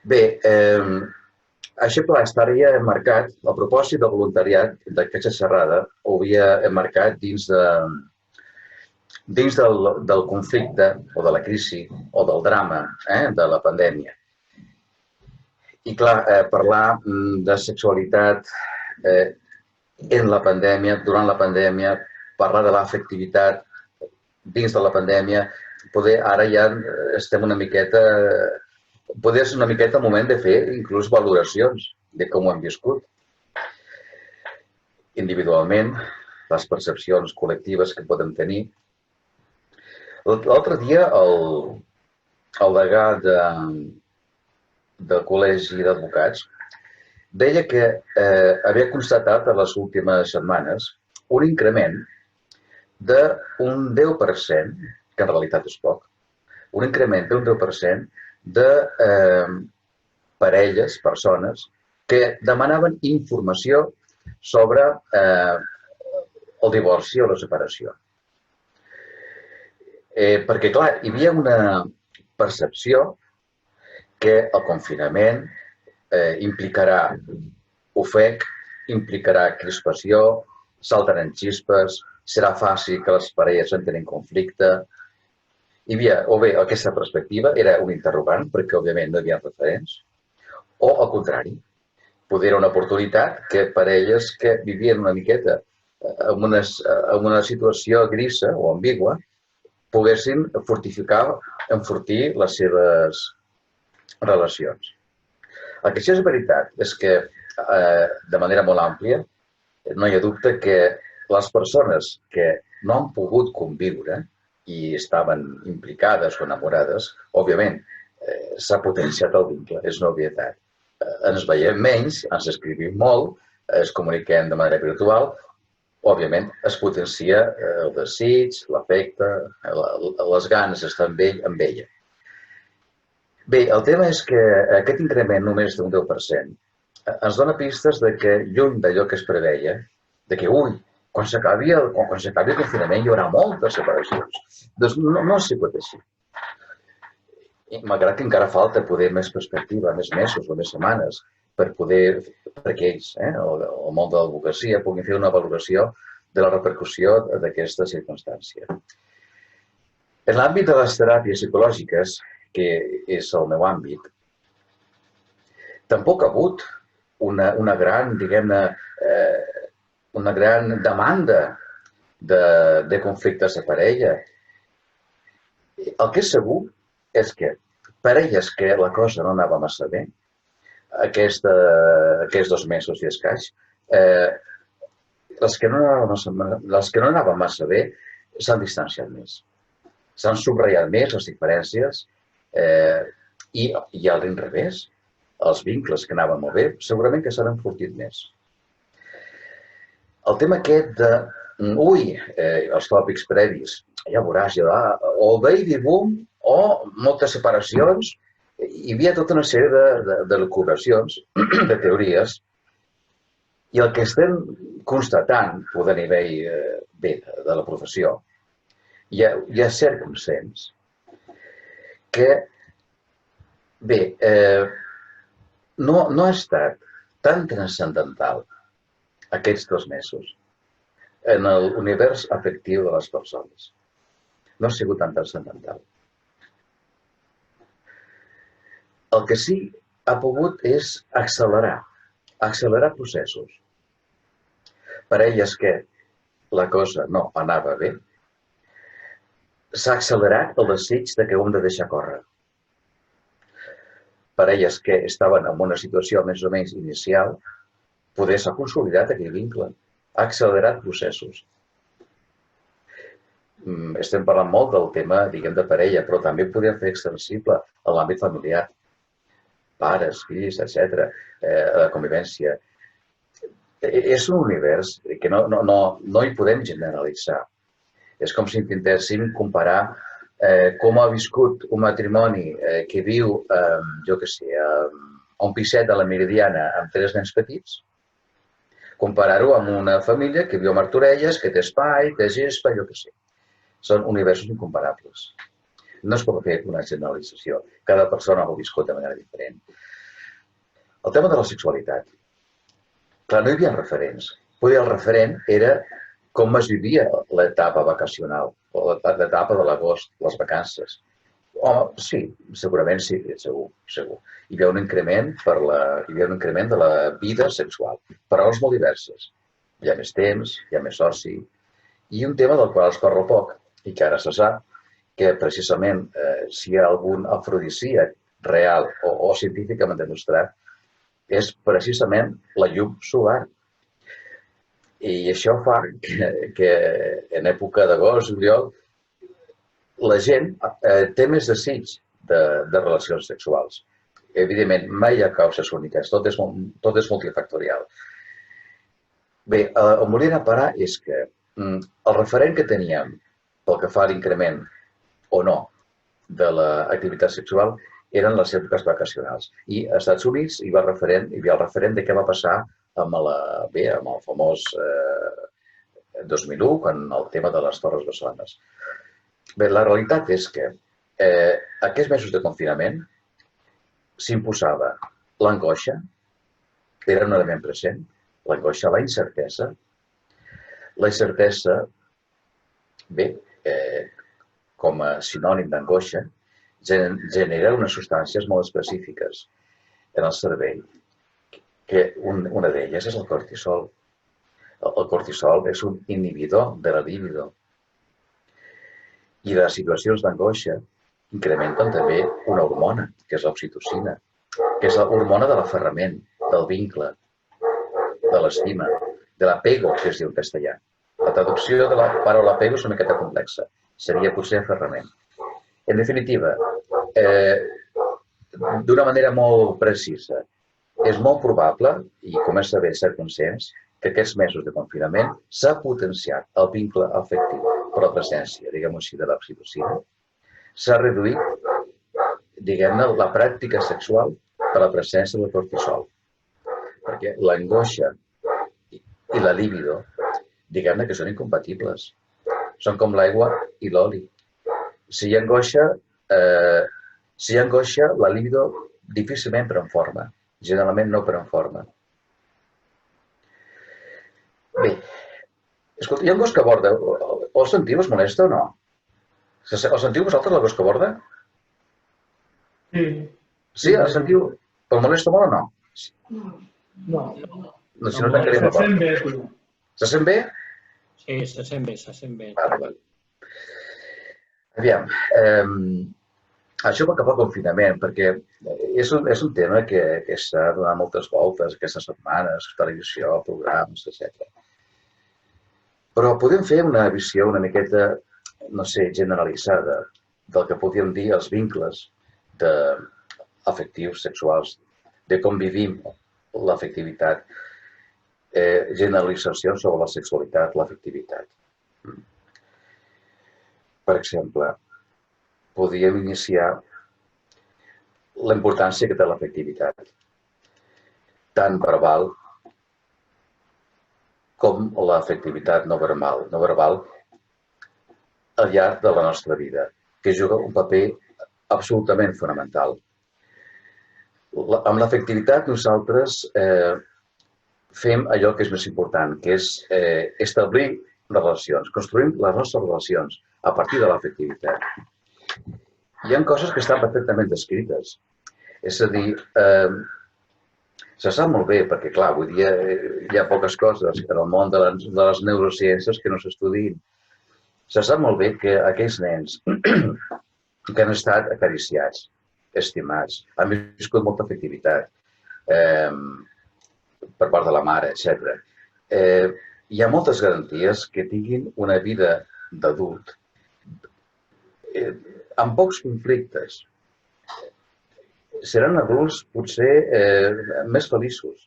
Bé, això pla estaria emmarcat, el propòsit del voluntariat d'aquesta xerrada ho havia emmarcat dins del conflicte o de la crisi o del drama de la pandèmia. I clar, parlar de sexualitat en la pandèmia, durant la pandèmia, parlar de l'afectivitat dins de la pandèmia, poder ara ja estem una miqueta, poder ser una miqueta el moment de fer inclús valoracions de com ho hem viscut. Individualment, les percepcions col·lectives que podem tenir. L'altre dia, el degà del Col·legi d'Advocats deia que havia constatat en les últimes setmanes un increment d'un 10%, que en realitat és poc, un increment d'un 10% de parelles, persones, que demanaven informació sobre el divorci o la separació. Perquè, clar, hi havia una percepció que el confinament implicarà ofec, implicarà crispació, saltaran xispes, serà fàcil que les parelles entrin en conflicte. Hi havia, o bé, aquesta perspectiva era un interrogant, perquè òbviament no hi havia referents, o al contrari, poder era una oportunitat que parelles que vivien una miqueta en una situació grisa o ambigua poguessin enfortir les seves relacions. El que sí és veritat és que, de manera molt àmplia, no hi ha dubte que les persones que no han pogut conviure i estaven implicades o enamorades, òbviament, s'ha potenciat el vincle, és una obvietat. Ens veiem menys, ens escrivim molt, es comuniquem de manera virtual, òbviament es potencia el desig, l'afecte, les ganes d'estar amb ella. Bé, el tema és que aquest increment només d'un 10% ens dona pistes de que, lluny d'allò que es preveia, de que, quan s'acabi el confinament hi haurà moltes separacions. Doncs no ha sigut així. Malgrat que encara falta poder més perspectiva, més mesos o més setmanes, perquè ells, el món de l'advocacia, puguin fer una valoració de la repercussió d'aquesta circumstància. En l'àmbit de les teràpies psicològiques, que és el meu àmbit, tampoc ha hagut una gran, diguem-ne, una gran demanda de conflictes de parella. El que és segur és que parelles que la cosa no anava massa bé, aquests 2 mesos i escaig, les que no anaven massa bé s'han distanciat més. S'han subratllat més les diferències i a l'inrevés, els vincles que anaven molt bé, segurament que s'han enfortit més. El tema aquest de, els tòpics previs, ja veuràs, o baby boom o moltes separacions, hi havia tota una sèrie de lucubracions, de teories, i el que estem constatant, a nivell de la professió, hi ha cert consens que, bé, no ha estat tan transcendental aquests 2 mesos en l'univers afectiu de les persones. No ha sigut tan transcendental. El que sí ha pogut és accelerar processos. Parelles que la cosa no anava bé, s'ha accelerat el desig que ho hem de deixar córrer. Parelles que estaven en una situació més o menys inicial, poder s'ha consolidat aquell vincle, ha accelerat processos. Estem parlant molt del tema, diguem, de parella, però també podem fer extensible a l'àmbit familiar. Pares, fills, etc., la convivència. És un univers que no hi podem generalitzar. És com si intentéssim comparar com ha viscut un matrimoni que viu, jo què sé, a un piset de la Meridiana amb 3 nens petits, comparar-ho amb una família que viu a Martorelles, que té espai, té gespa, jo què sé. Són universos incomparables. No es pot fer una generalització. Cada persona ho ha viscut de manera diferent. El tema de la sexualitat. Clar, no hi havia referents. Potser el referent era com es vivia l'etapa vacacional, o l'etapa de l'agost, les vacances. Home, sí, segurament sí, segur, segur. Hi havia un increment de la vida sexual, per raons molt diverses. Hi ha més temps, hi ha més soci, i un tema del qual es parla poc, i que ara se sap, que precisament si hi ha algun afrodisíac real o científicament demostrat, és precisament la llum solar. I això fa que en època d'agost, juliol, la gent té més desig de relacions sexuals. Evidentment, mai hi ha causes úniques, tot és multifactorial. Bé, on volia anar a parar és que el referent que teníem pel que fa a l'increment o no de l'activitat sexual eren les èpoques vacacionals. I als Estats Units hi havia el referent de què va passar amb el famós 2001, quan el tema de les Torres Bessones. Bé, la realitat és que aquests mesos de confinament s'imposava l'angoixa, que era un element present, l'angoixa, la incertesa. La incertesa, bé, com a sinònim d'angoixa, genera unes substàncies molt específiques en el cervell, que una d'elles és el cortisol. El cortisol és un inhibidor de la libido. I les situacions d'angoixa incrementen també una hormona, que és l'oxitocina, que és l'hormona de l'aferrament, del vincle, de l'estima, de l'apego, que es diu en castellà. La traducció de la paraula apego és una miqueta complexa. Seria potser aferrament. En definitiva, d'una manera molt precisa, és molt probable, i comença a haver ser conscients, que aquests mesos de confinament s'ha potenciat el vincle afectiu per la presència, diguem-ho així, de l'oxitocina. S'ha reduït, diguem-ne, la pràctica sexual per la presència del cortisol. Perquè l'angoixa i la libido, diguem-ne que són incompatibles. Són com l'aigua i l'oli. Si hi ha angoixa, la libido difícilment pren forma. Generalment no pren forma. Bé, escolta, hi ha un gos que borda. El sentiu? Es molesta o no? El sentiu vosaltres, el gos que borda? Sí. Sí, el sentiu? El molesta molt o no? No. No, si no tancarem la porta. Se sent bé, tu. Se sent bé? Sí, se sent bé, se sent bé. Val. Aviam, això pel que fa al confinament, perquè és un tema que s'ha donat moltes voltes aquestes setmanes, televisió, programes, etc. Però podem fer una visió una miqueta, no sé, generalitzada del que podríem dir els vincles afectius, sexuals, de com vivim l'afectivitat, generalització sobre la sexualitat, l'afectivitat. Per exemple, podríem iniciar la importància que té l'afectivitat, tant verbal com l'afectivitat no verbal al llarg de la nostra vida, que juga un paper absolutament fonamental. Amb l'afectivitat nosaltres fem allò que és més important, que és establir relacions, construïm les nostres relacions a partir de l'afectivitat. Hi ha coses que estan perfectament descrites. És a dir, se sap molt bé, perquè clar, avui dia hi ha poques coses en el món de les neurociències que no s'estudien. Se sap molt bé que aquells nens que han estat acariciats, estimats, han viscut molta afectivitat per part de la mare, etc. Hi ha moltes garanties que tinguin una vida d'adult amb pocs conflictes. Seran adults potser més feliços.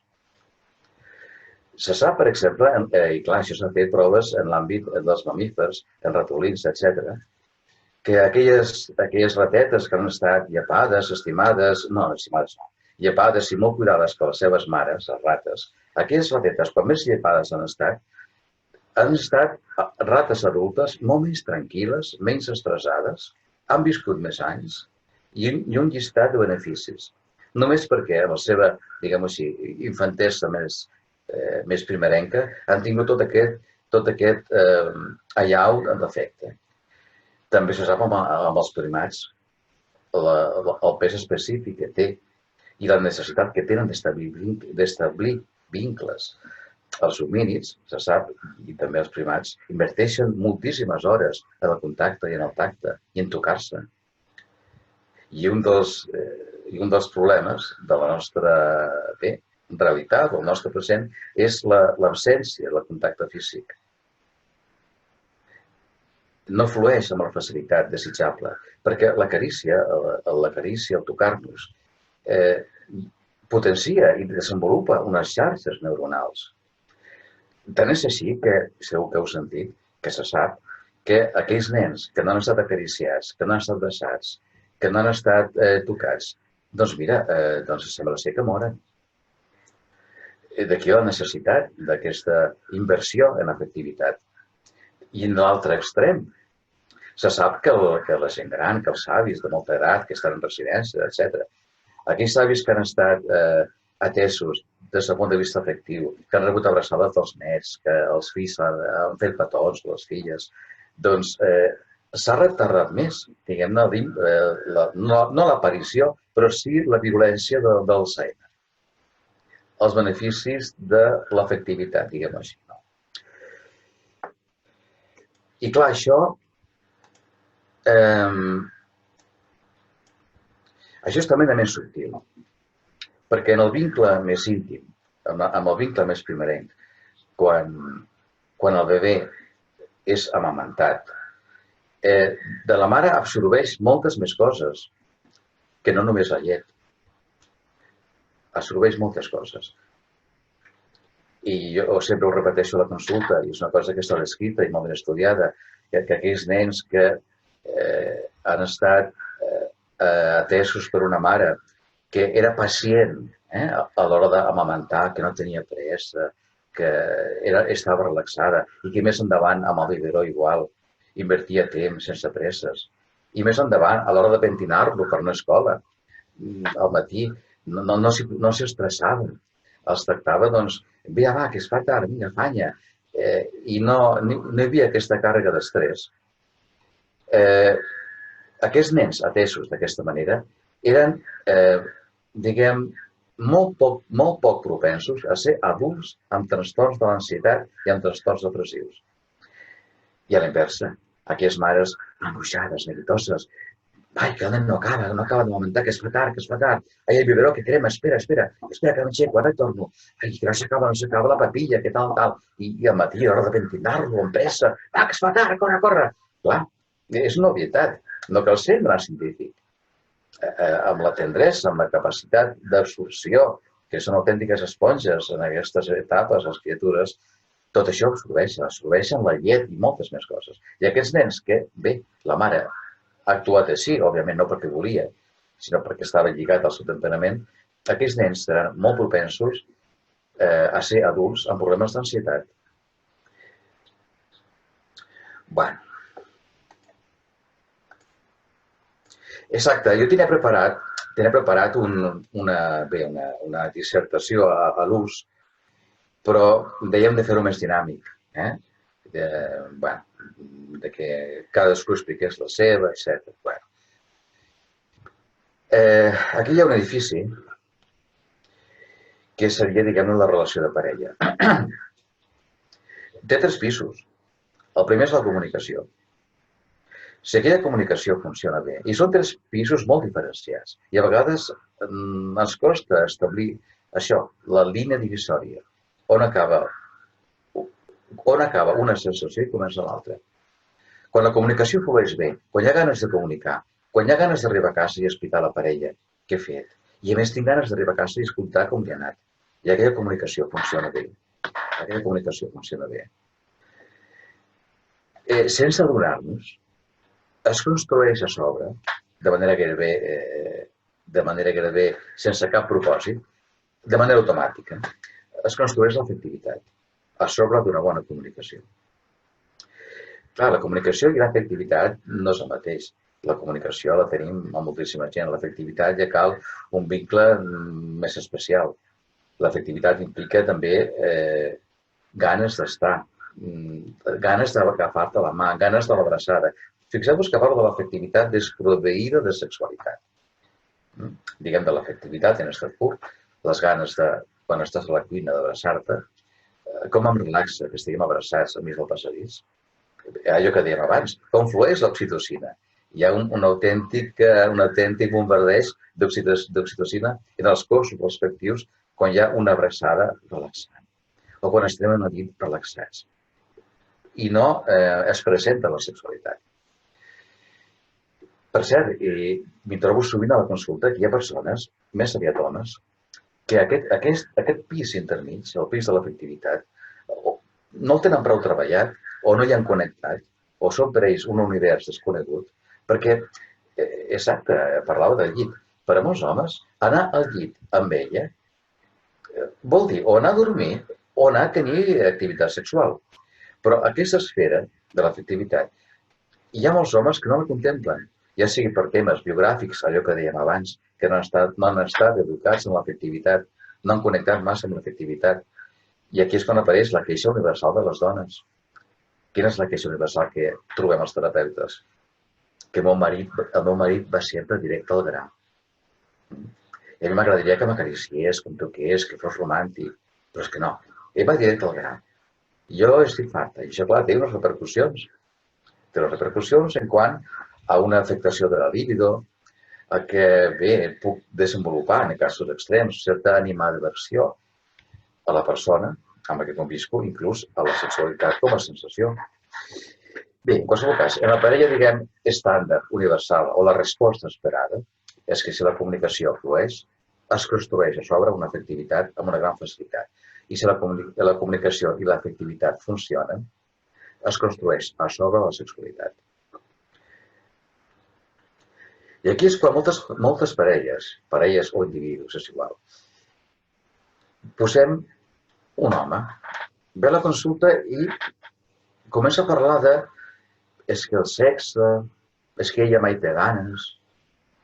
Se sap, per exemple, i clar, això s'ha fet proves en l'àmbit dels mamífers, en ratolins, etc., que aquelles ratetes que han estat llepades, estimades no, llepades i molt cuidades per les seves mares, les rates, aquelles ratetes, quan més llepades han estat rates adultes molt més tranquil·les, menys estressades, han viscut més anys i un llistat de beneficis. només perquè amb la seva, diguem-ho així, infantesa més primerenca han tingut tot aquest allau d'efecte. També se sap amb els primats el pes específic que té i la necessitat que tenen d'establir vincles. Els homínids, se sap, i també els primats, inverteixen moltíssimes hores en el contacte i en el tacte i en tocar-se. I un dels problemes de la nostra realitat, del nostre present, és l'absència del contacte físic. No flueix amb la facilitat desitjable, perquè la carícia, el tocar-nos, potencia i desenvolupa unes xarxes neuronals. Tant és així que, segur que heu sentit, que se sap que aquells nens que no han estat acariciats, que no han estat besats, que no han estat tocats, doncs mira, sembla ser que moren. D'aquí la necessitat d'aquesta inversió en l'afectivitat. I en l'altre extrem, se sap que la gent gran, que els avis de molta edat, que estan en residència, etc., aquells avis que han estat atesos des del punt de vista afectiu, que han rebut abraçades dels nets, que els fills han fet petons, les filles, doncs s'ha retardat més, diguem-ne, no l'aparició, però sí la virulència del Alzheimer. Els beneficis de l'afectivitat, diguem-ho així. I clar, això és també més subtil, perquè en el vincle més íntim, amb el vincle més primerenc, quan el bebè és amamantat, de la mare absorbeix moltes més coses que no només la llet. Absorbeix moltes coses. I jo sempre ho repeteixo a la consulta, i és una cosa que està descrita i molt ben estudiada, que aquells nens que han estat atesos per una mare que era pacient a l'hora d'amamentar, que no tenia pressa, que estava relaxada i que més endavant amb el biberó igual invertia temps sense presses. I més endavant, a l'hora de pentinar-lo per una escola, al matí, no s'hi estressaven. Els tractava, doncs, va, que es fa tard, vinga, afanya. I no hi havia aquesta càrrega d'estrès. Aquests nens atesos d'aquesta manera eren, diguem, molt poc propensos a ser adults amb trastorns de l'ansietat i amb trastorns depressius. I a la inversa, aquelles mares angoixades, neguitoses, ai, que el nen no acaba d'amamentar, que es fa tard, ai, el biberó que crema, espera, que m'aixeco, ara torno, ai, que no s'acaba la papilla, que tal. I al matí, a l'hora de pentinar-lo, amb pressa, va, que es fa tard, corre. Clar, és una obvietat, no cal ser un gran científic. Amb la tendresa, amb la capacitat d'absorció, que són autèntiques esponges en aquestes etapes, les criatures, tot això absorbeixen la llet i moltes més coses. I aquests nens que, bé, la mare ha actuat així, òbviament no perquè volia, sinó perquè estava lligat al seu temperament, aquests nens seran molt propensos a ser adults amb problemes d'ansietat. Bueno. Exacte, jo tenia preparat una dissertació a l'ús, però dèiem de fer-ho més dinàmic, de que cadascú expliqués la seva, etc. Aquí hi ha un edifici que seria, diguem-ne, la relació de parella. Té 3 pisos. El primer és la comunicació. Si aquella comunicació funciona bé, i són 3 pisos molt diferenciats, i a vegades ens costa establir això, la línia divisòria, on acaba una sensació i comença l'altra. Quan la comunicació flueix bé, quan hi ha ganes de comunicar, quan hi ha ganes d'arribar a casa i explicar a la parella què he fet, i a més tinc ganes d'arribar a casa i escoltar com li ha anat, i aquella comunicació funciona bé. Sense adonar-nos, es construeix a sobre, de manera gairebé sense cap propòsit, de manera automàtica, es construeix l'afectivitat a sobre d'una bona comunicació. Clar, la comunicació i l'afectivitat no és el mateix. La comunicació la tenim amb moltíssima gent. L'afectivitat ja cal un vincle més especial. L'afectivitat implica també ganes d'estar, ganes d'agafar-te la mà, ganes de l'abraçada. Fixeu-vos que parlo de l'afectivitat desproveïda de sexualitat. Diguem de l'afectivitat en estat pur, les ganes de, quan estàs a la cuina, d'abraçar-te, com em relaxa que estiguem abraçats al mig del passadís. Allò que dèiem abans, com flueix l'oxitocina. Hi ha un autèntic bombardeig d'oxitocina en els cossos respectius quan hi ha una abraçada relaxant o quan estem en la nit relaxats. I no es presenta la sexualitat. Per cert, m'hi trobo sovint a la consulta que hi ha persones, més aviat homes, que aquest pis intermig, el pis de l'afectivitat, no el tenen prou treballat, o no hi han connectat, o són per ells un univers desconegut, perquè, exacte, parlava del llit. Per a molts homes, anar al llit amb ella vol dir o anar a dormir o anar a tenir activitat sexual. Però aquesta esfera de l'afectivitat, hi ha molts homes que no la contemplen, ja sigui per temes biogràfics, allò que dèiem abans, que no han estat educats en l'afectivitat, no han connectat massa amb l'afectivitat. I aquí és quan apareix la queixa universal de les dones. Quina és la queixa universal que trobem els terapeutes? Que el meu marit va sempre directe al gra. I a mi m'agradaria que m'acariciés, que em toqués, que fos romàntic, però és que no, ell va directe al gra. Jo estic farta, i això, clar, té unes repercussions. Té les repercussions en quant a una afectació de la libido, a que, bé, puc desenvolupar, en casos extrems, certa animadversió a la persona amb la que convisco, inclús a la sexualitat com a sensació. Bé, en qualsevol cas, en la parella, diguem, estàndard, universal, o la resposta esperada, és que si la comunicació flueix, es construeix a sobre una afectivitat amb una gran facilitat. I si la comunicació i l'afectivitat funcionen, es construeix a sobre la sexualitat. I aquí és quan moltes parelles o individus, és igual, posem un home, ve a la consulta i comença a parlar de és que el sexe, és que ella mai té ganes,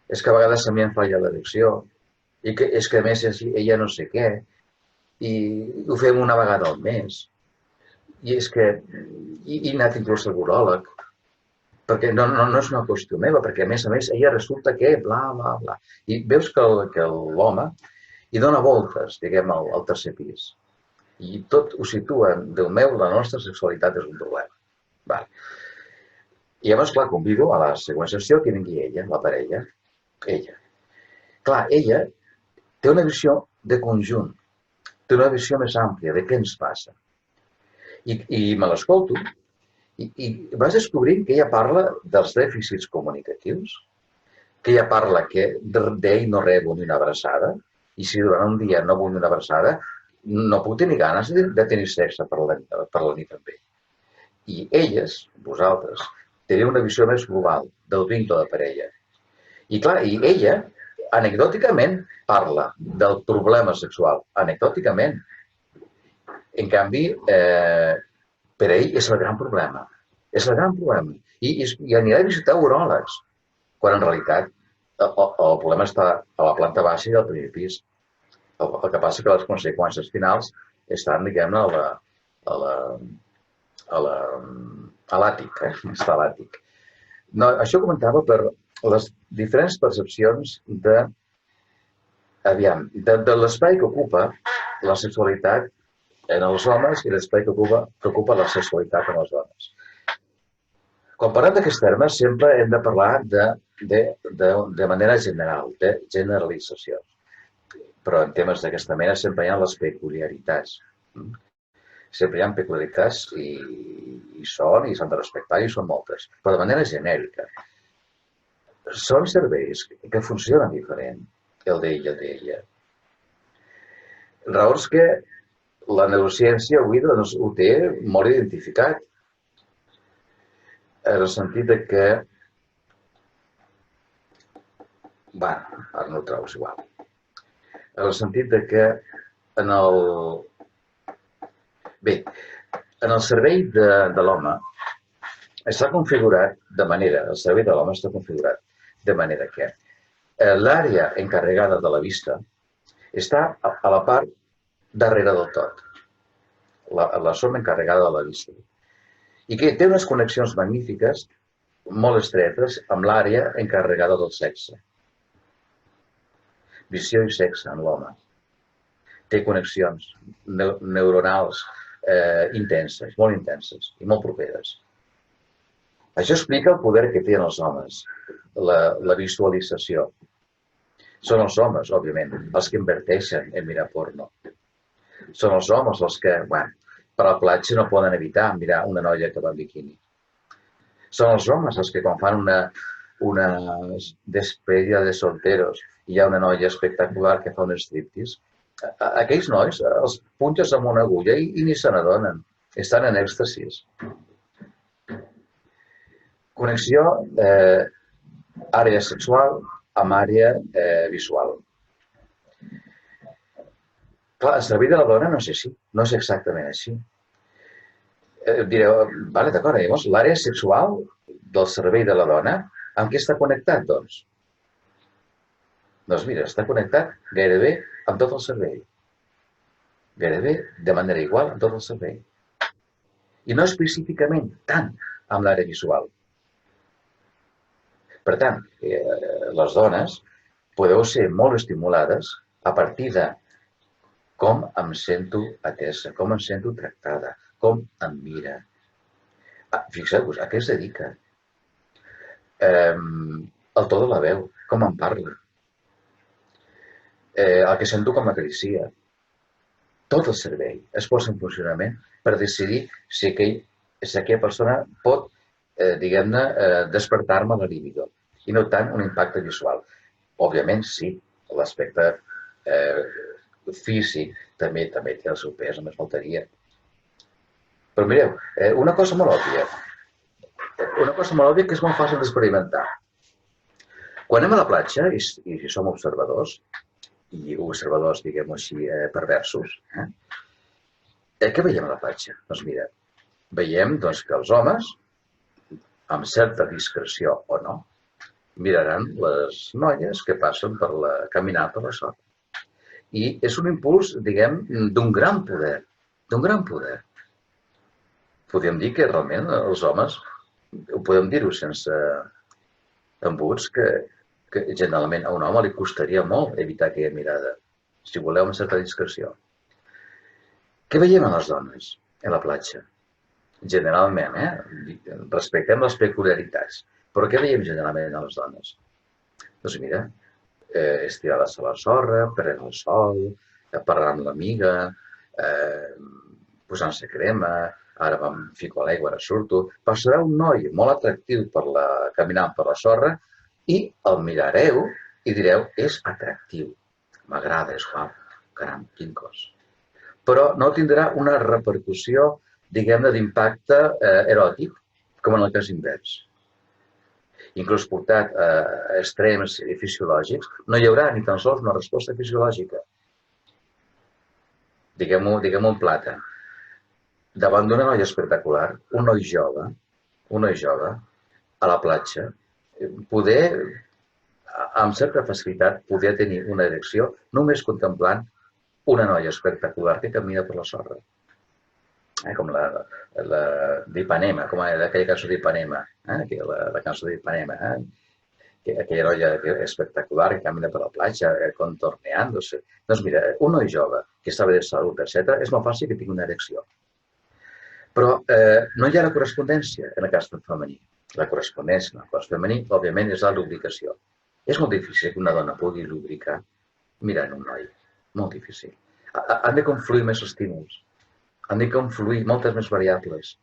és que a vegades a mi em falla l'erecció, i que és que a més ella no sé què, i ho fem una vegada al mes, i és que he anat inclús al uròleg, perquè no és una qüestió meva, perquè a més ella resulta que bla, bla, bla. I veus que l'home hi dona voltes, diguem, al tercer pis. I tot ho situa, Déu meu, la nostra sexualitat és un problema. I llavors, clar, convido a la següent sessió que vingui ella, la parella, ella. Clar, ella té una visió de conjunt, té una visió més àmplia de què ens passa. I me l'escolto, i vas descobrint que ella parla dels dèficits comunicatius, que ella parla que d'ell no rebo ni una abraçada, i si durant un dia no vull una abraçada, no puc tenir ganes de tenir sexe per la nit amb ell. I elles, vosaltres, teniu una visió més global del vincle de parella. I clar, i ella, anecdòticament, parla del problema sexual, anecdòticament. En canvi, per ell és el gran problema. És el gran problema. I anirà a visitar uròlegs, quan en realitat el problema està a la planta baixa i al primer pis. El que passa que les conseqüències finals estan, diguem-ne, a l'àtic, està a l'àtic. Això comentava per les diferents percepcions de l'espai que ocupa la sexualitat en els homes i l'espai que ocupa la sexualitat en les dones. Quan parlem d'aquests termes, sempre hem de parlar de manera general, de generalització. Però en temes d'aquesta mena sempre hi ha les peculiaritats. Sempre hi ha peculiaritats i s'han de respectar i són moltes. Però de manera genèrica. Són serveis que funcionen diferent, el d'ell i el d'ella. Raons que la neurociència avui ho té molt identificat, en el sentit que... ara no ho trobes igual. En el sentit que en el servei de l'home està configurat de manera, el cervell de l'home està configurat de manera que l'àrea encarregada de la vista està a la part darrere del tot, la zona encarregada de la vista, i que té unes connexions magnífiques, molt estretes, amb l'àrea encarregada del sexe. Visió i sexe en l'home. Té connexions neuronals intenses, molt intenses i molt properes. Això explica el poder que tenen els homes, la visualització. Són els homes, òbviament, els que inverteixen en mirar porno. Són els homes els que, per la platja no poden evitar mirar una noia que va en biquini. Són els homes els que quan fan una despedida de solteros i hi ha una noia espectacular que fa un striptease, aquells nois els punxes amb una agulla i ni se n'adonen. Estan en èxtasis. Connexió àrea sexual amb àrea visual. Clar, el cervell de la dona no és així, no és exactament així. Direu, vale, d'acord, llavors l'àrea sexual del cervell de la dona, amb què està connectat, doncs? Doncs mira, està connectat gairebé amb tot el cervell. Gairebé de manera igual amb tot el cervell. I no específicament tant amb l'àrea visual. Per tant, les dones podeu ser molt estimulades a partir de com em sento atesa, com em sento tractada, com em mira. Fixeu-vos, a què es dedica? El to de la veu, com em parla. El que sento com m'acaricia. Tot el cervell es posa en funcionament per decidir si aquella persona pot, diguem-ne, despertar-me la libido i no tant un impacte visual. Òbviament, sí, l'aspecte físic també té el seu pes, només faltaria. Però mireu, una cosa molt òbvia que és molt fàcil d'experimentar. Quan anem a la platja, i si som observadors, i observadors, diguem-ho així, perversos, què veiem a la platja? Doncs mira, veiem que els homes, amb certa discreció o no, miraran les noies que passen caminant per la sorra. I és un impuls, diguem, d'un gran poder, Podríem dir que realment els homes, ho podem dir-ho sense embuts, que generalment a un home li costaria molt evitar aquella mirada, si voleu amb certa discreció. Què veiem a les dones a la platja? Generalment, respectem les peculiaritats, però què veiem generalment a les dones? Doncs mira, estirades a la sorra, prenent el sol, parlant amb l'amiga, posant-se crema, ara em fico a l'aigua, ara surto. Passarà un noi molt atractiu caminant per la sorra i el mirareu i direu, és atractiu, m'agrada, és guapo, caram, quin cos. Però no tindrà una repercussió, diguem-ne, d'impacte eròtic, com en el cas invers. Inclús portat a extrems fisiològics, no hi haurà ni tan sols una resposta fisiològica. Diguem-ho en plata. Davant d'una noia espectacular, un noi jove, a la platja, poder, amb certa facilitat, poder tenir una erecció només contemplant una noia espectacular que camina per la sorra. Com la d'Ipanema, com aquella cançó d'Ipanema, la cançó d'Ipanema, aquella noia espectacular que camina per la platja, contorneant-se. Doncs mira, un noi jove que està bé de salut, etc., és molt fàcil que tingui una erecció. Però no hi ha la correspondència en el cas femení. La correspondència en el cas femení, òbviament, és la lubricació. És molt difícil que una dona pugui lubricar mirant un noi. Molt difícil. Han de confluir més estímuls. Han de confluir moltes més variables.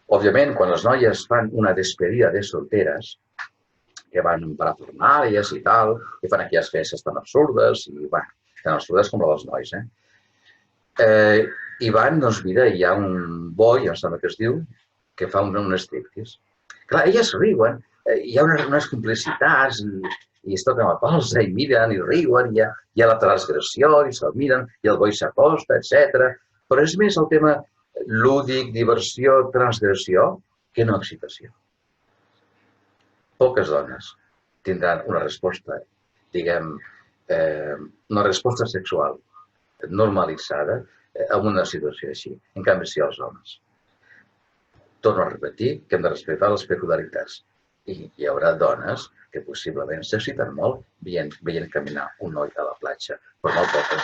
Òbviament, quan les noies fan una despedida de solteres, que van en parafernàlies i tal, que fan aquelles festes tan absurdes, tan absurdes com la dels nois, i van, doncs mira, hi ha un boi, em sembla que es diu, que fa un striptease. Clar, elles riuen, hi ha unes complicitats, i es toquen la colze, i miren, i riuen, hi ha la transgressió, i se'l miren, i el boi s'acosta, etc. Però és més el tema lúdic, diversió, transgressió, que no excitació. Poques dones tindran una resposta, diguem, una resposta sexual normalitzada en una situació així. En canvi, sí els homes. Torno a repetir que hem de respectar les peculiaritats. I hi haurà dones que possiblement s'exciten molt veient caminar un noi a la platja, però molt poques.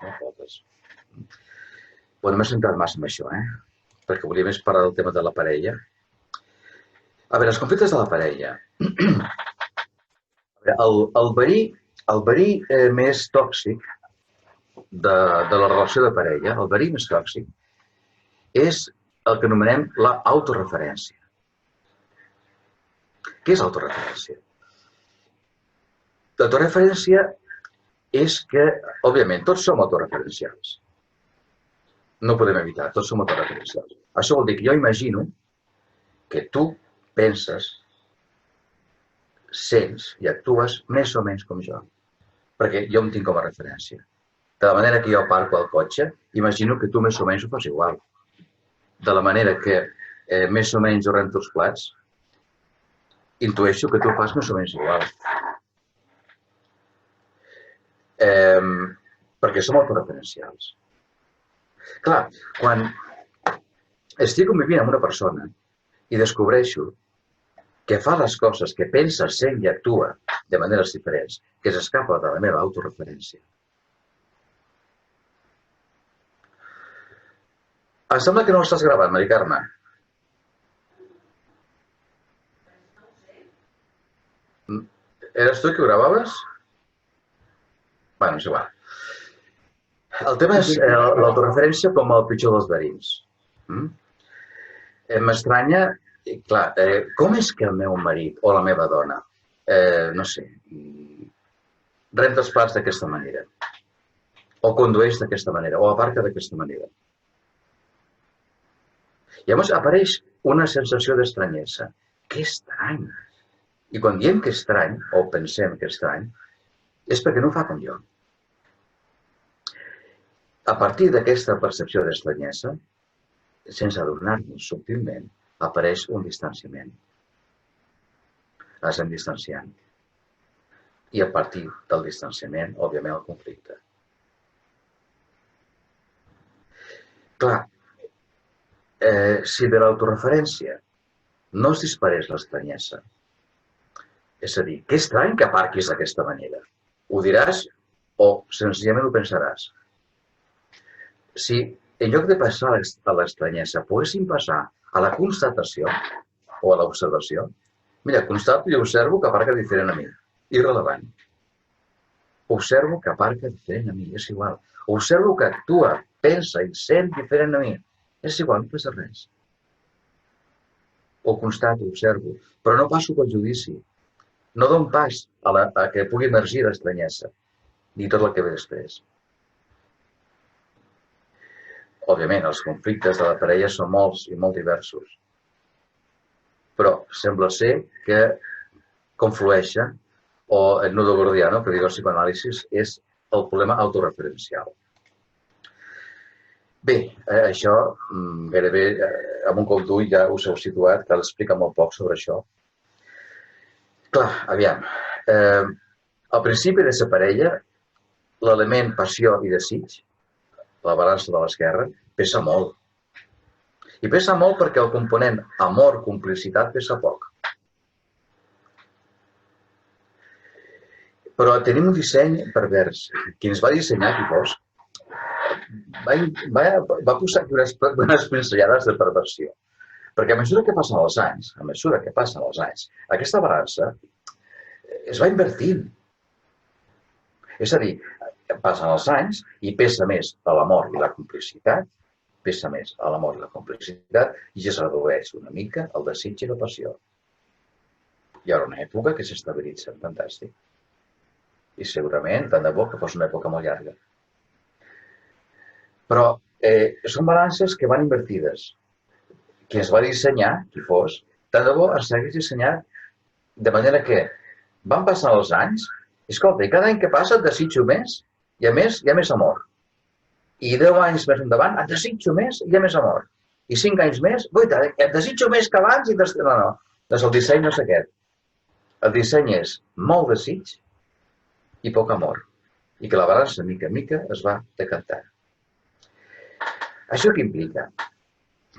Molt poques. Bueno, m'he centrat massa en això, perquè volia més parlar del tema de la parella. A veure, els conflictes de la parella. El verí més tòxic de la relació de parella, el verí més tòxic, és el que anomenem l'autoreferència. Què és l'autoreferència? L'autoreferència és que, òbviament, tots som autoreferencials. No ho podem evitar, tots som autoreferencials. Això vol dir que jo imagino que tu penses, sents i actues més o menys com jo, perquè jo em tinc com a referència. De la manera que jo aparco el cotxe, imagino que tu més o menys ho fas igual. De la manera que més o menys jo rento els plats, intueixo que tu ho fas més o menys igual. Perquè som autoreferencials. Clar, quan estic convivint amb una persona i descobreixo que fa les coses que pensa, sent i actua de maneres diferents, que s'escapa de la meva autorreferència. Em sembla que no l'estàs gravant, Mari Carme. Eres tu qui ho gravaves? Bé, és igual. El tema és l'autoreferència com el pitjor dels verins. M'estranya, clar, com és que el meu marit o la meva dona, no sé, renta els plats d'aquesta manera, o condueix d'aquesta manera, o aparca d'aquesta manera. I llavors apareix una sensació d'estranyesa. Que estrany! I quan diem que estrany, o pensem que estrany, és perquè no ho fa com jo. A partir d'aquesta percepció d'estranyesa, sense adonar-nos subtilment, apareix un distanciament. Ens hem distanciant. I a partir del distanciament, òbviament, el conflicte. Clar, si de l'autoreferència no es disparés l'estranyesa, és a dir, que estrany que aparquis d'aquesta manera. Ho diràs o senzillament ho pensaràs. Si en lloc de passar a l'estranyesa poguéssim passar a la constatació o a l'observació, mira, constato i observo que aparca diferent a mi. Irrellevant. Observo que aparca diferent a mi, és igual. Observo que actua, pensa i sent diferent a mi. És igual, no passa res. Ho constato, observo, però no passo pel judici. No dono pas a que pugui emergir l'estranyesa, ni tot el que ve després. Òbviament, els conflictes de la parella són molts i molt diversos, però sembla ser que conflueixen, o el nudo gordiano, que diu el psicoanàlisi, és el problema autoreferencial. Bé, això gairebé amb un cop d'ull ja us heu situat, cal explicar molt poc sobre això. Clar, aviam, al principi de la parella, l'element passió i desig, la balança de l'esquerra, pesa molt. I pesa molt perquè el component amor, complicitat, pesa poc. Però tenim un disseny pervers. Qui ens va dissenyar, qui fos, va posar aquí unes pinzellades de perversió. Perquè a mesura que passen els anys, aquesta balança es va invertint. És a dir, passen els anys i pesa més l'amor i la complicitat, i es redueix una mica el desig i la passió. Hi haurà una època que s'estabilitza, fantàstic. I segurament, tant de bo, que fos una època molt llarga. Però són balances que van invertides. Qui es va dissenyar, qui fos, tant de bo es segueix dissenyat de manera que van passant els anys, escolta, i cada any que passa et desitjo més, i a més hi ha més amor. I 10 anys més endavant, et desitjo més i hi ha més amor. I 5 anys més, guaita, et desitjo més que abans i no, no. Doncs el disseny no és aquest. El disseny és molt desig i poc amor. I que la balança, mica en mica, es va decantant. Això què implica?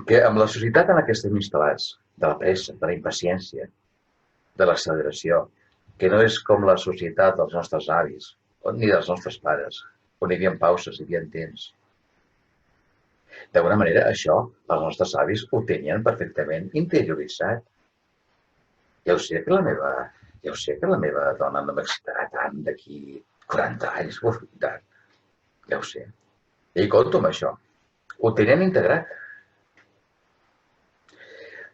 Que amb la societat en la que estem instal·lats, de la pressa, de la impaciència, de l'acceleració, que no és com la societat dels nostres avis, ni dels nostres pares, on hi havia pauses, hi havia temps. D'alguna manera, això, els nostres avis ho tenien perfectament interioritzat. Ja ho sé que la meva dona no m'excitarà tant d'aquí 40 anys, uf, tant. Ja ho sé. Ja hi compto amb això. Ho tenien integrat.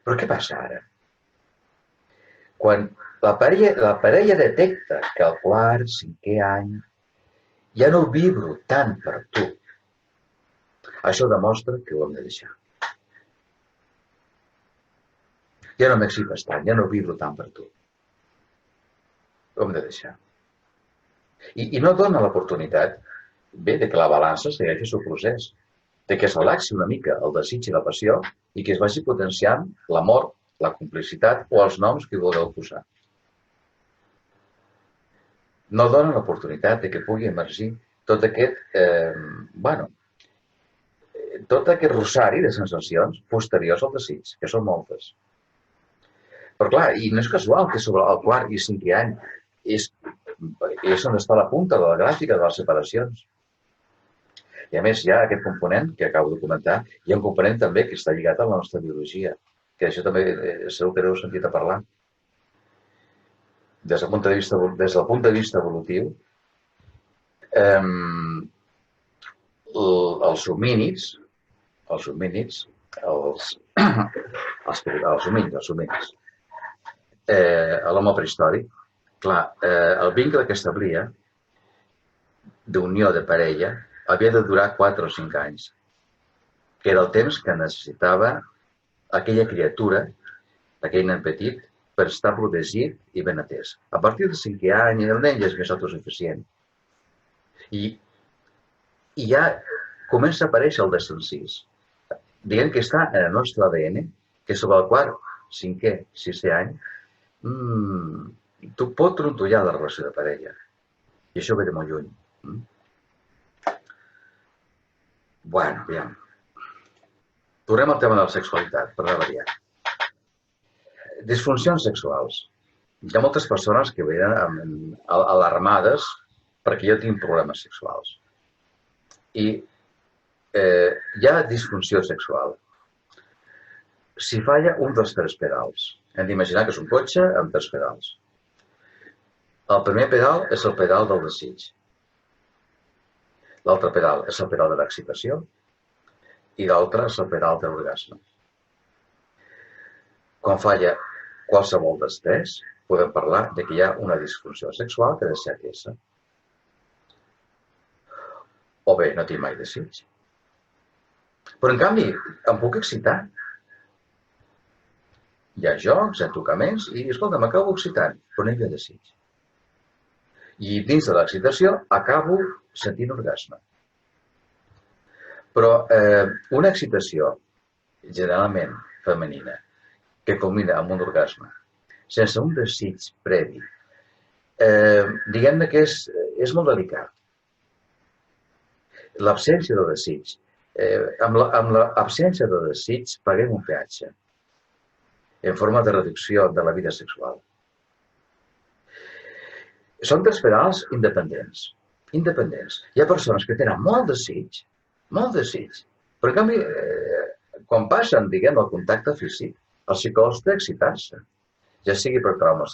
Però què passa ara? Quan la parella detecta que al quart, 5è any, ja no vibro tant per tu, això demostra que ho hem de deixar. Ja no m'excites tant, ja no vibro tant per tu. Ho hem de deixar. I no dona l'oportunitat, bé, de que la balança segueixi el seu procés, de que es relaxi una mica el desig i la passió i que es vagi potenciant l'amor, la complicitat o els noms que hi vulgueu posar. No dona l'oportunitat de que pugui emergir tot aquest, tot aquest rosari de sensacions posteriors al desig, que són moltes. Però clar, i no és casual que sobre el quart i 5è any és on està la punta de la gràfica de les separacions. I a més hi ha aquest component que acabo de comentar, hi ha un component també que està lligat a la nostra biologia, que això també segur que heu sentit a parlar. Des del punt de vista evolutiu, els homínids, l'home prehistòric, clar, el vincle que establia d'unió de parella havia de durar 4 o 5 anys, que era el temps que necessitava aquella criatura, aquell nen petit, per estar protegit i ben atès. A partir del 5è any, el nen ja és més autosuficient. I ja comença a aparèixer el descensís. Diguem que està en el nostre ADN, que sobre el quart, 5è, 6è any, tu pot trontollar la relació de parella. I això ve de molt lluny. Bueno, aviam. Tornem al tema de la sexualitat, per anar variant. Disfuncions sexuals. Hi ha moltes persones que venen alarmades perquè jo tinc problemes sexuals. I hi ha disfunció sexual. Si falla un dels 3 pedals, hem d'imaginar que és un cotxe amb 3 pedals. El primer pedal és el pedal del desig. L'altre pedal és el pedal de l'excitació i l'altre és el pedal de l'orgasme. Quan falla qualsevol dels 3, podem parlar de que hi ha una disfunció sexual que ha de ser atesa. O bé, no tinc mai desig. Però, en canvi, em puc excitar. Hi ha jocs, hi ha tocaments i, escolta, m'acabo excitant, però no hi ha desig. I dins de l'excitació acabo sentint orgasme. Però una excitació, generalment femenina, que culmina amb un orgasme, sense un desig previ, diguem-ne que és molt delicat. L'absència de desig. Amb l'absència de desig paguem un peatge en forma de reducció de la vida sexual. Són 3 pedals independents. Hi ha persones que tenen molt desig, però en canvi, quan passen, diguem, el contacte físic, els costa excitar-se, ja sigui per traumes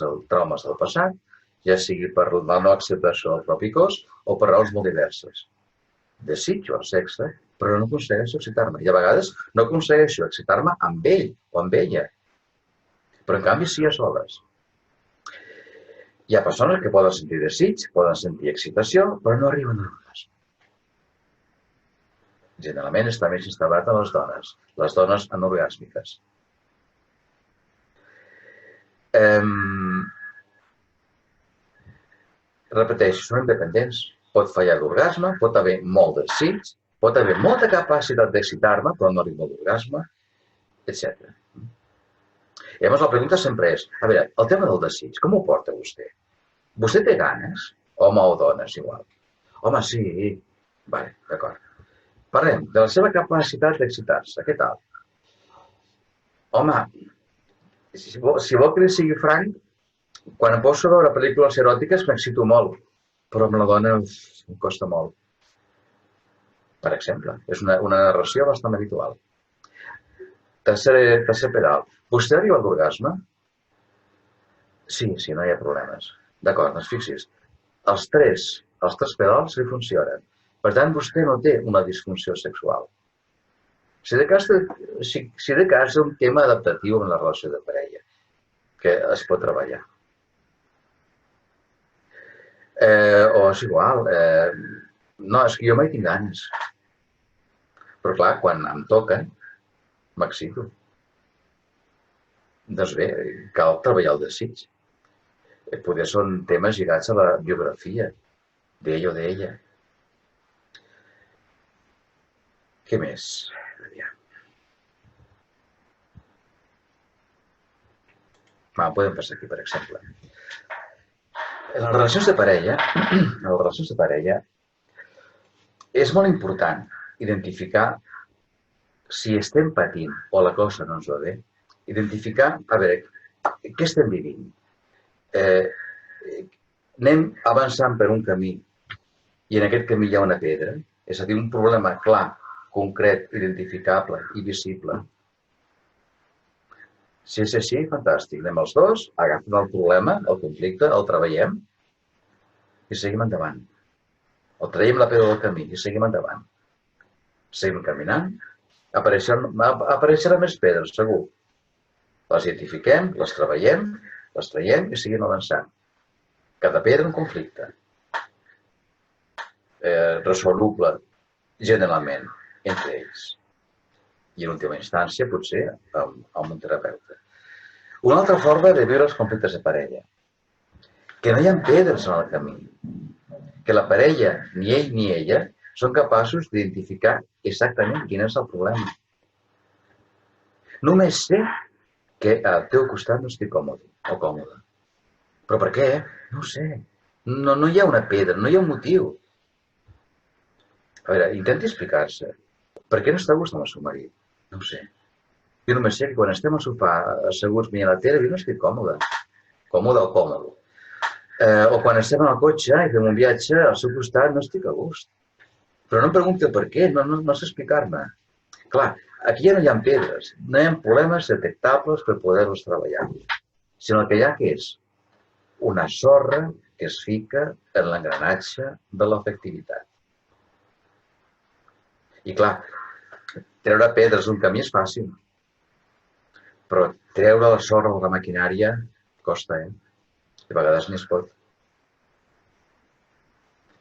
del passat, ja sigui per la no acceptació del propi cos o per raons molt diverses. Desitjo el sexe, però no aconsegueixo excitar-me. I a vegades no aconsegueixo excitar-me amb ell o amb ella, però en canvi sí a soles. Hi ha persones que poden sentir desig, poden sentir excitació, però no arriben a l'orgasme. Generalment està més instal·lat a les dones anorgàsmiques. Repeteixo, són independents. Pot fallar l'orgasme, pot haver molt desig, pot haver molta capacitat d'excitar-me, però no arriba a l'orgasme, etc. Llavors, la pregunta sempre és, a veure, el tema del desig, com ho porta vostè? Vostè té ganes? Home o dona, és igual. Home, sí. Vale, d'acord. Parlem de la seva capacitat d'excitar-se. Què tal? Home, si vol que li sigui franc, quan em poso a veure pel·lícules eròtiques m'excito molt, però amb la dona em costa molt. Per exemple, és una narració bastant habitual. Tercer pedal. Vostè arriba a l'orgasme? Sí, no hi ha problemes. D'acord, doncs fixi's. Els tres pedals li funcionen. Per tant, vostè no té una disfunció sexual. Si de cas és un tema adaptatiu en la relació de parella, que es pot treballar. O és igual, no, és que jo mai tinc ganes. Però clar, quan em toquen, m'excito. Doncs bé, cal treballar el desig. Potser són temes lligats a la biografia d'ell o d'ella. Què més? Podem passar aquí, per exemple. En les relacions de parella, és molt important identificar si estem patint o la cosa no ens va bé, identificar, a veure, què estem vivint. Anem avançant per un camí i en aquest camí hi ha una pedra, és a dir, un problema clar, concret, identificable i visible. Si és així, fantàstic. Anem els dos, agafem el problema, el conflicte, el treballem i seguim endavant. O traiem la pedra del camí i seguim endavant. Seguim caminant, apareixeran més pedres, segur. Les identifiquem, les treballem, les traiem i seguim avançant. Cada pedra un conflicte. Resoluble, generalment, entre ells. I en última instància, potser, amb un terapeuta. Una altra forma de viure els conflictes de parella. Que no hi ha pedres en el camí. Que la parella, ni ell ni ella, són capaços d'identificar exactament quin és el problema. Només sé que al teu costat no estic còmode o còmode. Però per què? No ho sé. No hi ha una pedra, no hi ha un motiu. A veure, intenti explicar-se. Per què no està a gust amb el seu marit? No ho sé. Jo només sé que quan estem al sofà asseguts mirant la tele, jo no estic còmode. Còmode o còmode. O quan estem en el cotxe i fem un viatge, al seu costat no estic a gust. Però no em pregunta per què, no sé explicar-me. Clar, aquí ja no hi ha pedres, no hi ha problemes detectables per poder-los treballar. Sinó que hi ha què és? Una sorra que es fica en l'engranatge de l'afectivitat. I clar, treure pedres d'un camí és fàcil, però treure la sorra de la maquinària costa, I a vegades ni es pot.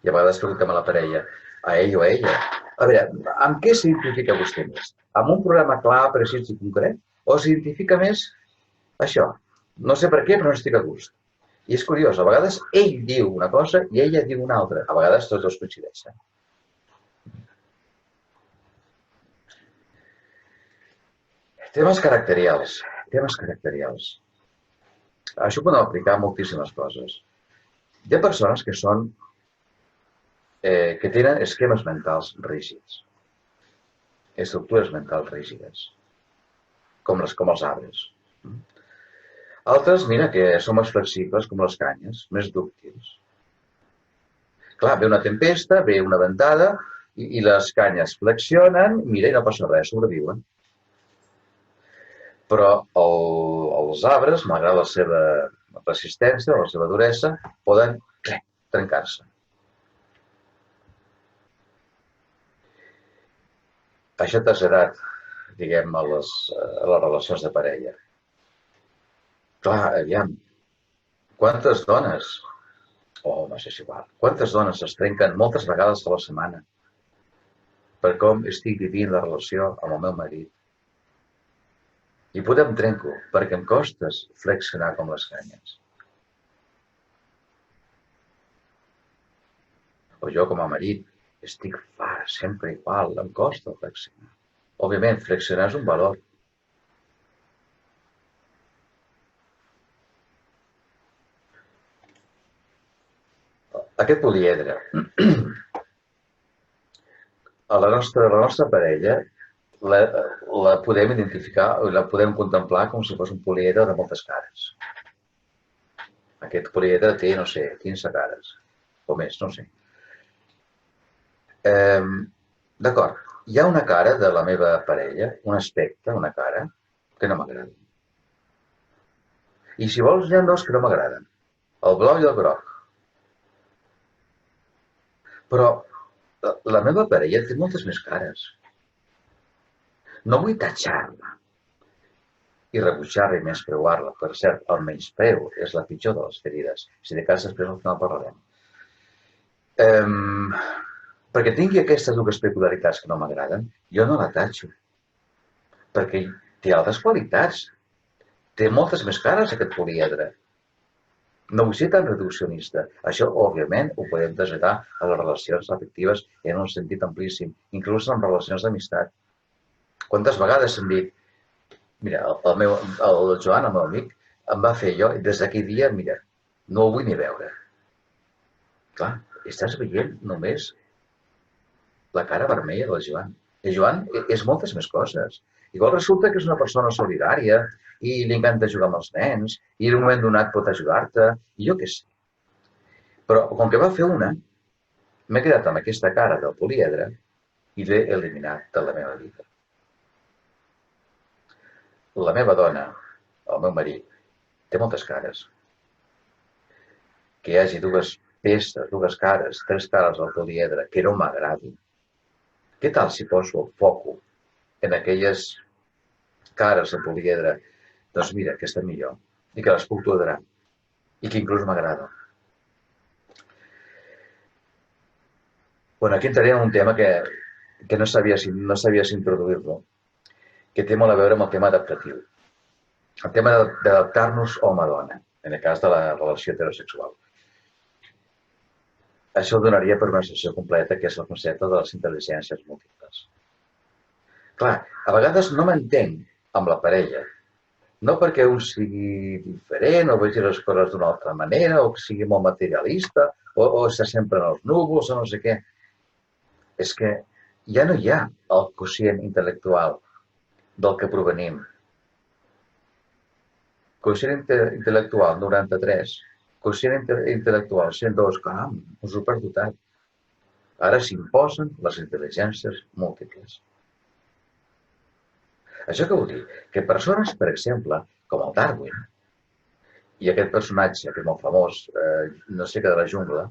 I a vegades preguntem a la parella, a ell o a ella, a veure, amb què s'identifica vostè més? Amb un problema clar, precís i concret? O s'identifica més això? No sé per què, però no estic a gust. I és curiós, a vegades ell diu una cosa i ella diu una altra. A vegades tots dos coincideixen. Temes caracterials. Això ho podem aplicar a moltíssimes coses. Hi ha persones que tenen esquemes mentals rígids, estructures mentals rígides, com els arbres. Altres, mira, que són més flexibles, com les canyes, més dúctils. Clar, ve una tempesta, ve una ventada i les canyes flexionen, mira, i no passa res, sobreviuen. Però els arbres, malgrat la seva resistència, la seva duresa, poden trencar-se. Això traslladat, diguem, a les relacions de parella. Clar, aviam, quantes dones, no sé si igual, quantes dones es trenquen moltes vegades a la setmana per com estic vivint la relació amb el meu marit. I potser em trenco perquè em costa flexionar com les canyes. O jo com a marit, estic fart, sempre igual, em costa flexionar. Òbviament, flexionar és un valor. Aquest poliedre, a la nostra parella, la podem identificar o la podem contemplar com si fos un poliedre de moltes cares. Aquest poliedre té, no sé, 15 cares, o més, no sé. D'acord, hi ha una cara de la meva parella, un aspecte, una cara, que no m'agrada. I si vols, hi ha dos que no m'agraden, el blau i el groc. Però la meva parella té moltes més cares. No vull tatxar-la i rebutjar-la i menyspreuar-la. Per cert, el menyspreu és la pitjor de les ferides. Si de cas, després al final parlarem. Perquè tingui aquestes dues peculiaritats que no m'agraden, jo no la tatxo. Perquè té altres qualitats. Té moltes més cares, aquest poliedre. No vull ser tan reduccionista. Això, òbviament, ho podem traslladar a les relacions afectives en un sentit amplíssim, inclús en relacions d'amistat. Quantes vegades hem dit, mira, el Joan, el meu amic, em va fer allò i des d'aquell dia, mira, no ho vull ni veure. Clar, estàs veient només la cara vermella del Joan. El Joan és moltes més coses. Igual resulta que és una persona solidària i li encanta jugar amb els nens i en un moment donat pot ajudar-te, i jo què sé. Però com que va fer una, m'he quedat amb aquesta cara del poliedre i l'he eliminat de la meva vida. La meva dona, el meu marit, té moltes cares. Que hi hagi dues peces, dues cares, tres cares al poliedre que no m'agradin. Què tal si poso el foco en aquelles cares del poliedre? Doncs mira, que està millor i que les puc tolerar i que inclús m'agrada. Bueno, aquí entraré en un tema que no sabia si introduir-lo, que té molt a veure amb el tema adaptatiu. El tema d'adaptar-nos home-dona, en el cas de la relació heterosexual. Això ho donaria per una sessió completa, que és el concepte de les intel·ligències múltiples. Clar, a vegades no m'entenc amb la parella, no perquè un sigui diferent o vegi les coses d'una altra manera o que sigui molt materialista o està sempre en els núvols o no sé què. És que ja no hi ha el quocient intel·lectual del que provenim. Quocient intel·lectual 93, quocient intel·lectual 102, caram, un superdotat. Ara s'imposen les intel·ligències múltiples. Això què vol dir? Que persones, per exemple, com el Darwin, i aquest personatge que és molt famós, no sé què de la jungla,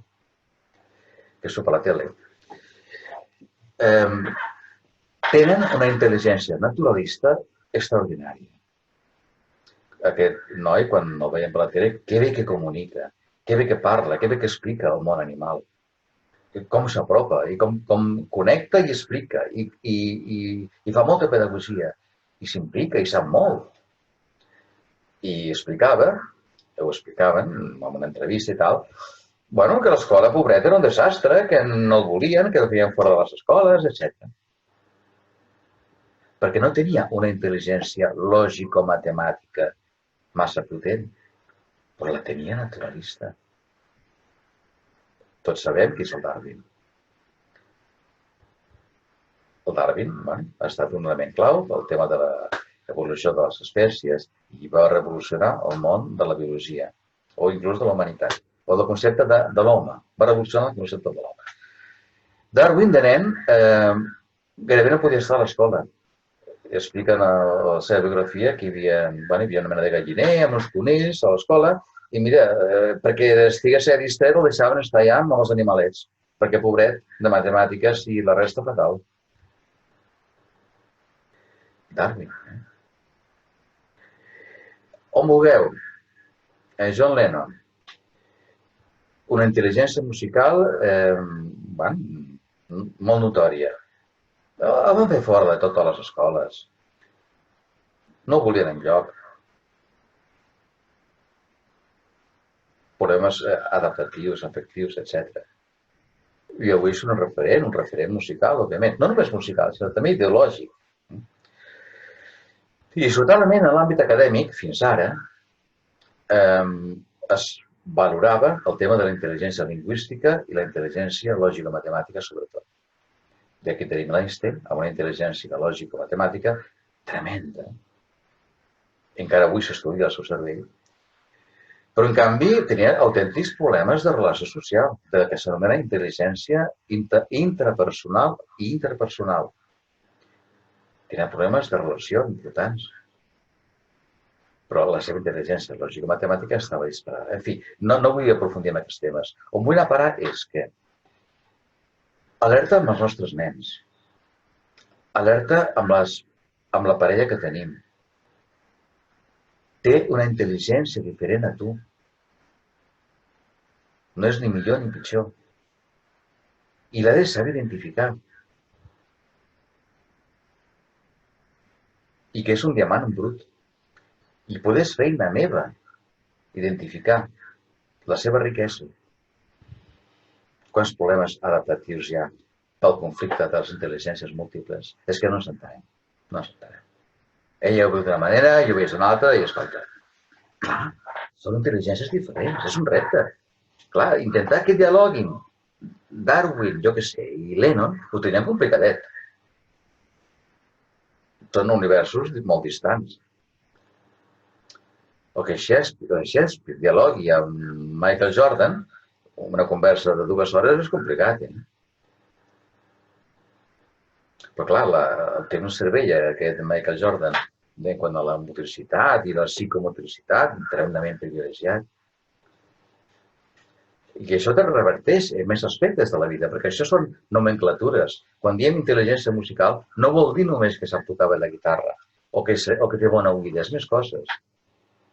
que surt a la tele, tenen una intel·ligència naturalista extraordinària. Aquest noi, quan el veiem per la tele, que bé que comunica, que bé que parla, que bé que explica el món animal, com s'apropa i com connecta i explica i fa molta pedagogia i s'implica i sap molt. I explicava, ho explicaven en una entrevista i tal, bueno, que l'escola, pobreta, era un desastre, que no el volien, que el feien fora de les escoles, etc. Perquè no tenia una intel·ligència lògico-matemàtica massa potent, però la tenia naturalista. Tots sabem qui és el Darwin. El Darwin ha estat un element clau pel tema de l'evolució de les espècies i va revolucionar el món de la biologia, o inclús de la humanitat, o del concepte de l'home. Va revolucionar el concepte de l'home. Darwin, de nen, gairebé no podia estar a l'escola. Expliquen a la seva biografia que hi havia una mena de galliner amb uns conills a l'escola i mira, perquè estigués a distret el deixaven estar allà amb els animalets, perquè pobret de matemàtiques i la resta fatal. Darwin. On ho veu? John Lennon. Una intel·ligència musical molt notòria. El van fer fora de totes les escoles. No ho volien enlloc. Problemes adaptatius, afectius, etc. i avui és un referent musical, òbviament. No només musical, sinó també ideològic. I, sobradament, en l'àmbit acadèmic, fins ara, es valorava el tema de la intel·ligència lingüística i la intel·ligència lògico-matemàtica, sobretot. I aquí tenim l'Einstein, amb una intel·ligència lògico-matemàtica tremenda. Encara avui s'estudia el seu cervell. Però, en canvi, tenia autèntics problemes de relació social, que s'anomena intel·ligència intrapersonal i interpersonal. Tenia problemes de relació importants. Però la seva intel·ligència lògico-matemàtica estava disparada. En fi, no vull aprofundir en aquests temes. On vull anar a parar és que alerta amb els nostres nens, alerta amb la parella que tenim. Té una intel·ligència diferent a tu. No és ni millor ni pitjor. I l'ha de saber identificar. I que és un diamant en brut. I és feina meva identificar la seva riquesa. Quants problemes adaptatius hi ha pel conflicte de les intel·ligències múltiples? És que no ens entenem. No ens entenem. Ella ho veu d'una manera, jo ho veig d'una altra, i escolta. Clar, són intel·ligències diferents, és un repte. Clar, intentar que dialoguin Darwin, jo què sé, i Lennon, ho teníem complicadet. Són universos molt distants. O que Shakespeare dialogui amb Michael Jordan, una conversa de 2 hores és complicat. Però clar, té un cervell aquest Michael Jordan quant a la motricitat i la psicomotricitat, tremendament privilegiat. I això te reverteix en més aspectes de la vida, perquè això són nomenclatures. Quan diem intel·ligència musical, no vol dir només que sap tocar bé la guitarra o que té bona oïda, és més coses.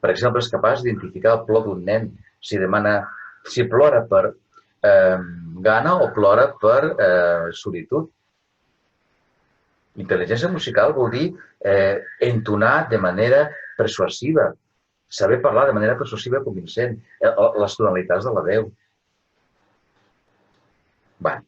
Per exemple, és capaç d'identificar el plor d'un nen, si plora per gana o plora per solitud. Intel·ligència musical vol dir entonar de manera persuasiva, saber parlar de manera persuasiva i convincent, les tonalitats de la veu. Bé,